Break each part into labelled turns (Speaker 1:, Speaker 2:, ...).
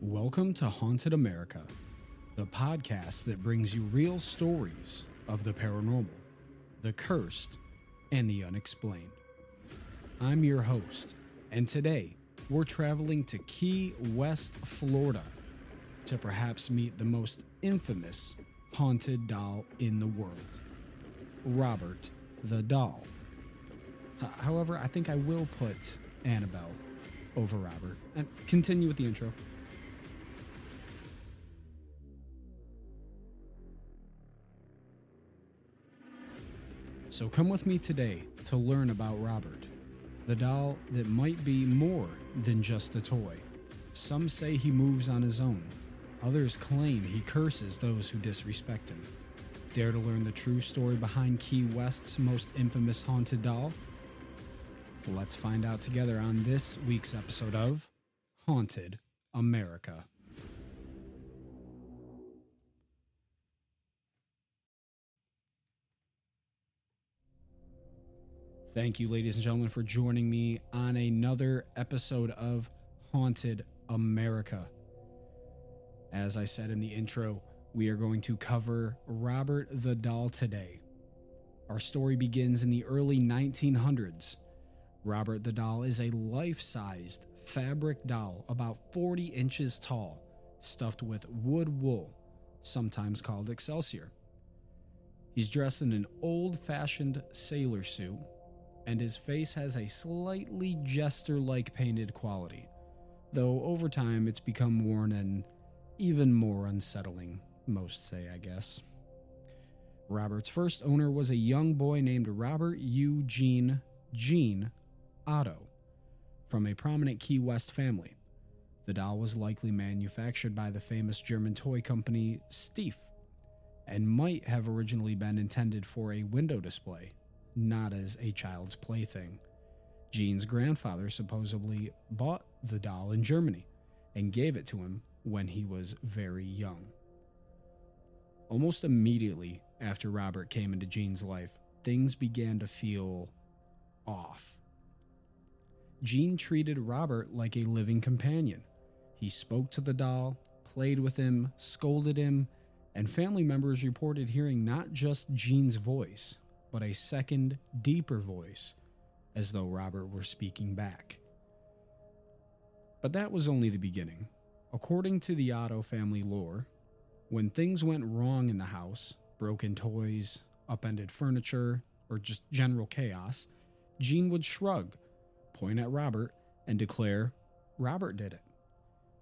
Speaker 1: Welcome to Haunted America, the podcast that brings you real stories of the paranormal, the cursed, and the unexplained. I'm your host, and today we're traveling to Key West, Florida, to perhaps meet the most infamous haunted doll in the world, Robert the Doll. However, I think I will put Annabelle over Robert. And continue with the intro. So come with me today to learn about Robert, the doll that might be more than just a toy. Some say he moves on his own. Others claim he curses those who disrespect him. Dare to learn the true story behind Key West's most infamous haunted doll? Let's find out together on this week's episode of Haunted America. Thank you, ladies and gentlemen, for joining me on another episode of Haunted America. As I said in the intro, we are going to cover Robert the Doll today. Our story begins in the early 1900s. Robert the Doll is a life-sized fabric doll about 40 inches tall, stuffed with wood wool, sometimes called Excelsior. He's dressed in an old-fashioned sailor suit, and his face has a slightly jester-like painted quality, though over time it's become worn and even more unsettling, most say, I guess. Robert's first owner was a young boy named Robert Eugene Gene Otto, from a prominent Key West family. The doll was likely manufactured by the famous German toy company Stief, and might have originally been intended for a window display, not as a child's plaything. Gene's grandfather supposedly bought the doll in Germany and gave it to him when he was very young. Almost immediately after Robert came into Gene's life, things began to feel off. Gene treated Robert like a living companion. He spoke to the doll, played with him, scolded him, and family members reported hearing not just Gene's voice, but a second, deeper voice, as though Robert were speaking back. But that was only the beginning. According to the Otto family lore, when things went wrong in the house, broken toys, upended furniture, or just general chaos, Gene would shrug, point at Robert, and declare Robert did it.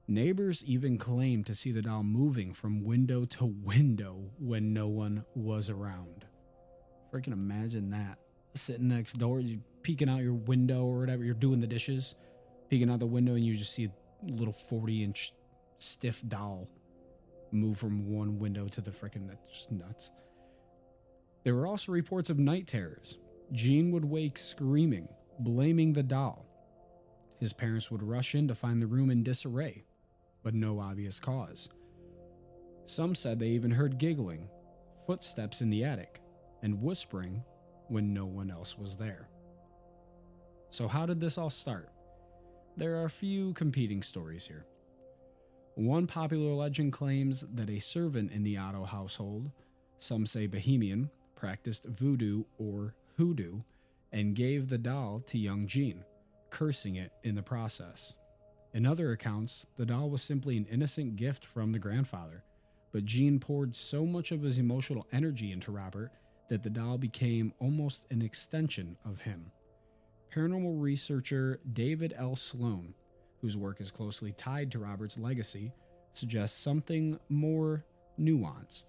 Speaker 1: Neighbors even claimed to see the doll moving from window to window when no one was around. Freaking imagine that. Sitting next door, you peeking out your window or whatever, you're doing the dishes, peeking out the window, and you just see a little 40-inch stiff doll move from one window to the freaking, that's just nuts. There were also reports of night terrors. Gene would wake screaming, blaming the doll. His parents would rush in to find the room in disarray, but no obvious cause. Some said they even heard giggling, footsteps in the attic, and whispering when no one else was there. So how did this all start? There are a few competing stories here. One popular legend claims that a servant in the Otto household, some say Bohemian, practiced voodoo or hoodoo and gave the doll to young Gene, cursing it in the process. In other accounts, the doll was simply an innocent gift from the grandfather, but Gene poured so much of his emotional energy into Robert that the doll became almost an extension of him. Paranormal researcher David L. Sloan, whose work is closely tied to Robert's legacy, suggests something more nuanced,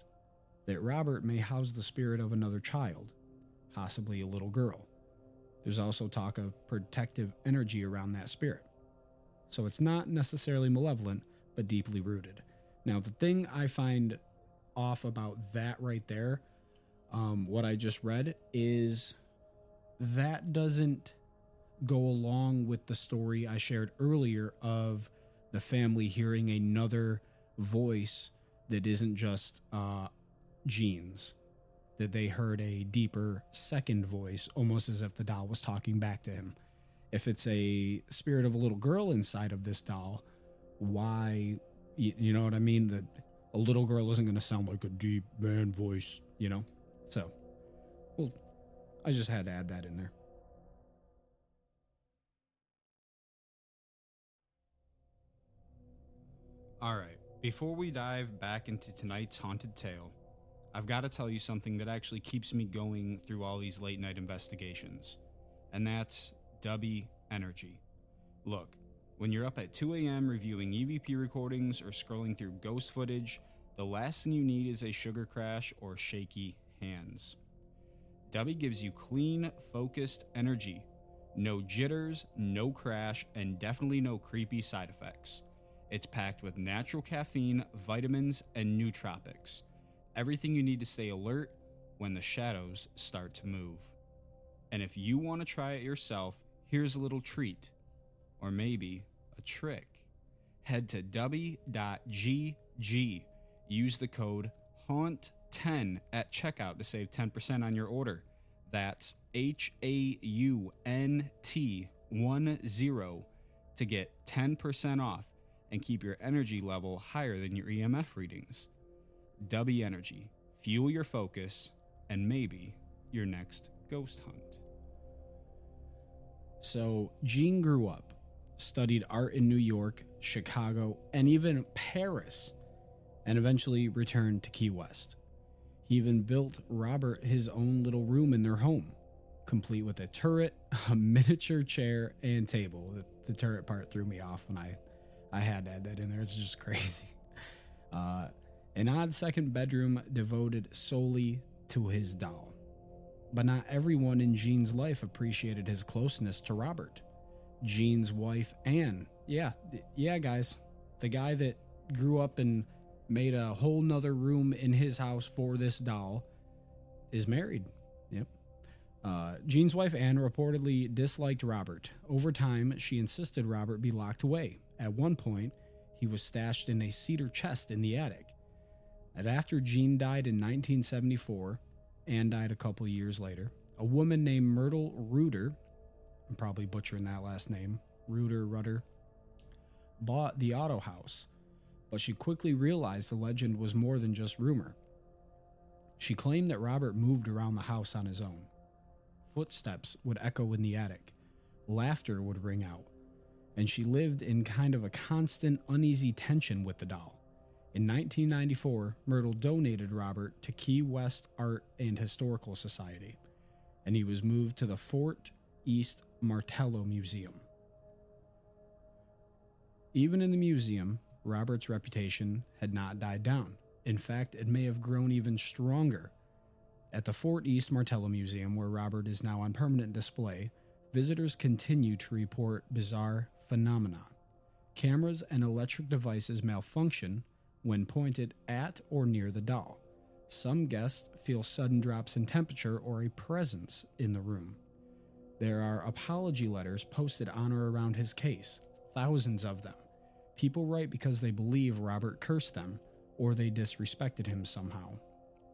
Speaker 1: that Robert may house the spirit of another child, possibly a little girl. There's also talk of protective energy around that spirit. So it's not necessarily malevolent, but deeply rooted. Now, the thing I find off about that right there, what I just read, is that doesn't go along with the story I shared earlier of the family hearing another voice that isn't just Gene's, that they heard a deeper second voice, almost as if the doll was talking back to him. If it's a spirit of a little girl inside of this doll, why You know what I mean? That a little girl isn't going to sound like a deep man voice, you know? So, well, I just had to add that in there. All right, before we dive back into tonight's haunted tale, I've got to tell you something that actually keeps me going through all these late night investigations, and that's Dubby Energy. Look, when you're up at 2 a.m. reviewing EVP recordings or scrolling through ghost footage, the last thing you need is a sugar crash or shaky hands. Dubby gives you clean, focused energy. No jitters, no crash, and definitely no creepy side effects. It's packed with natural caffeine, vitamins, and nootropics. Everything you need to stay alert when the shadows start to move. And if you want to try it yourself, here's a little treat. Or maybe a trick. Head to dubby.gg. Use the code HAUNT10 at checkout to save 10% on your order. That's HAUNT10 to get 10% off and keep your energy level higher than your EMF readings. Dubby Energy. Fuel your focus and maybe your next ghost hunt. So, Gene grew up, studied art in New York, Chicago, and even Paris, and eventually returned to Key West. He even built Robert his own little room in their home, complete with a turret, a miniature chair, and table. The turret part threw me off when I had to add that in there. It's just crazy. An odd second bedroom devoted solely to his doll. But not everyone in Gene's life appreciated his closeness to Robert. Gene's wife, Anne, yeah, guys, the guy that grew up and made a whole nother room in his house for this doll, is married. Yep. Gene's wife, Anne, reportedly disliked Robert. Over time, she insisted Robert be locked away. At one point, he was stashed in a cedar chest in the attic. And after Gene died in 1974, Anne died a couple years later, a woman named Myrtle Reuter, I'm probably butchering that last name, Rudder, bought the auto house, but she quickly realized the legend was more than just rumor. She claimed that Robert moved around the house on his own. Footsteps would echo in the attic, laughter would ring out, and she lived in kind of a constant, uneasy tension with the doll. In 1994, Myrtle donated Robert to Key West Art and Historical Society, and he was moved to the Fort East Martello Museum. Even in the museum, Robert's reputation had not died down. In fact, it may have grown even stronger. At the Fort East Martello Museum, where Robert is now on permanent display, visitors continue to report bizarre phenomena. Cameras and electric devices malfunction when pointed at or near the doll. Some guests feel sudden drops in temperature or a presence in the room. There are apology letters posted on or around his case, thousands of them. People write because they believe Robert cursed them or they disrespected him somehow.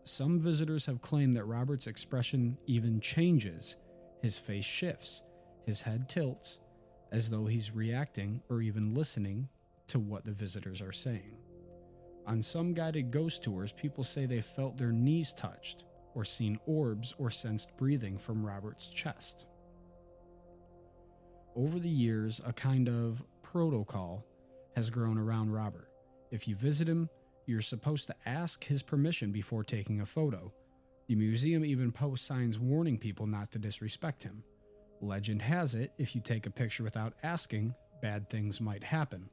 Speaker 1: Some visitors have claimed that Robert's expression even changes. His face shifts, his head tilts, as though he's reacting or even listening to what the visitors are saying. On some guided ghost tours, people say they felt their knees touched, or seen orbs or sensed breathing from Robert's chest. Over the years, a kind of protocol has grown around Robert. If you visit him, you're supposed to ask his permission before taking a photo. The museum even posts signs warning people not to disrespect him. Legend has it, if you take a picture without asking, bad things might happen.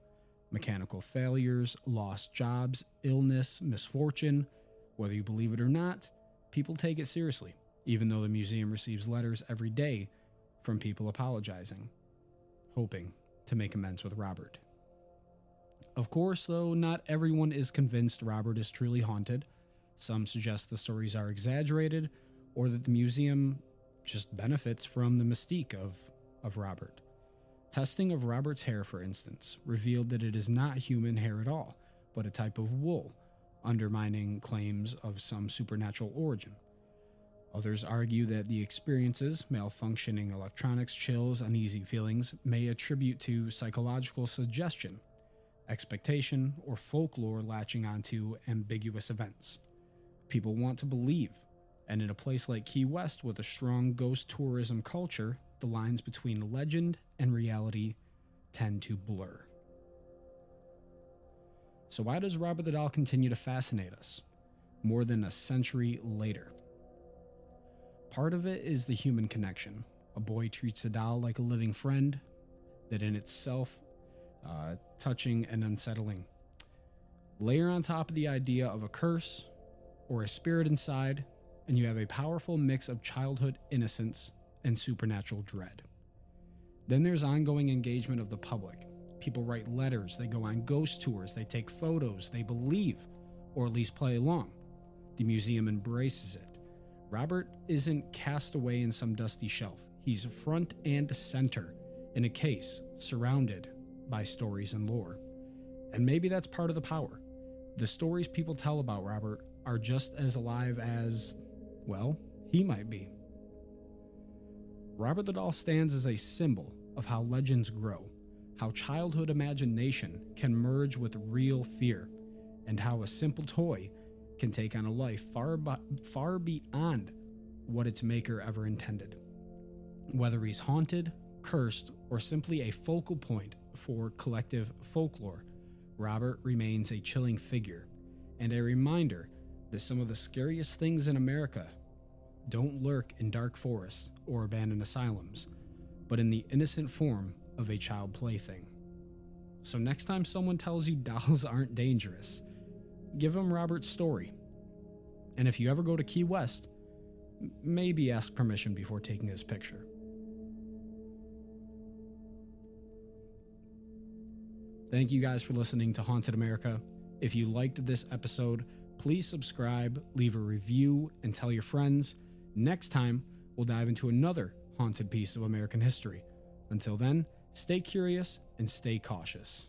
Speaker 1: Mechanical failures, lost jobs, illness, misfortune. Whether you believe it or not, people take it seriously, even though the museum receives letters every day from people apologizing, hoping to make amends with Robert. Of course, though, not everyone is convinced Robert is truly haunted. Some suggest the stories are exaggerated, or that the museum just benefits from the mystique of Robert. Testing of Robert's hair, for instance, revealed that it is not human hair at all, but a type of wool, undermining claims of some supernatural origin. Others argue that the experiences, malfunctioning electronics, chills, uneasy feelings, may attribute to psychological suggestion, expectation, or folklore latching onto ambiguous events. People want to believe, and in a place like Key West with a strong ghost tourism culture, the lines between legend and reality tend to blur. So why does Robert the Doll continue to fascinate us more than a century later? Part of it is the human connection. A boy treats a doll like a living friend, that in itself touching and unsettling. Layer on top of the idea of a curse or a spirit inside, and you have a powerful mix of childhood innocence and supernatural dread. Then there's ongoing engagement of the public. People write letters, they go on ghost tours, they take photos, they believe, or at least play along. The museum embraces it. Robert isn't cast away in some dusty shelf. He's front and center in a case, surrounded by stories and lore. And maybe that's part of the power. The stories people tell about Robert are just as alive as, well, he might be. Robert the Doll stands as a symbol of how legends grow, how childhood imagination can merge with real fear, and how a simple toy can take on a life far beyond what its maker ever intended. Whether he's haunted, cursed, or simply a focal point for collective folklore, Robert remains a chilling figure and a reminder that some of the scariest things in America don't lurk in dark forests or abandoned asylums, but in the innocent form of a child plaything. So next time someone tells you dolls aren't dangerous, give them Robert's story. And if you ever go to Key West, maybe ask permission before taking his picture. Thank you guys for listening to Haunted America. If you liked this episode, please subscribe, leave a review, and tell your friends. Next time, we'll dive into another haunted piece of American history. Until then, stay curious and stay cautious.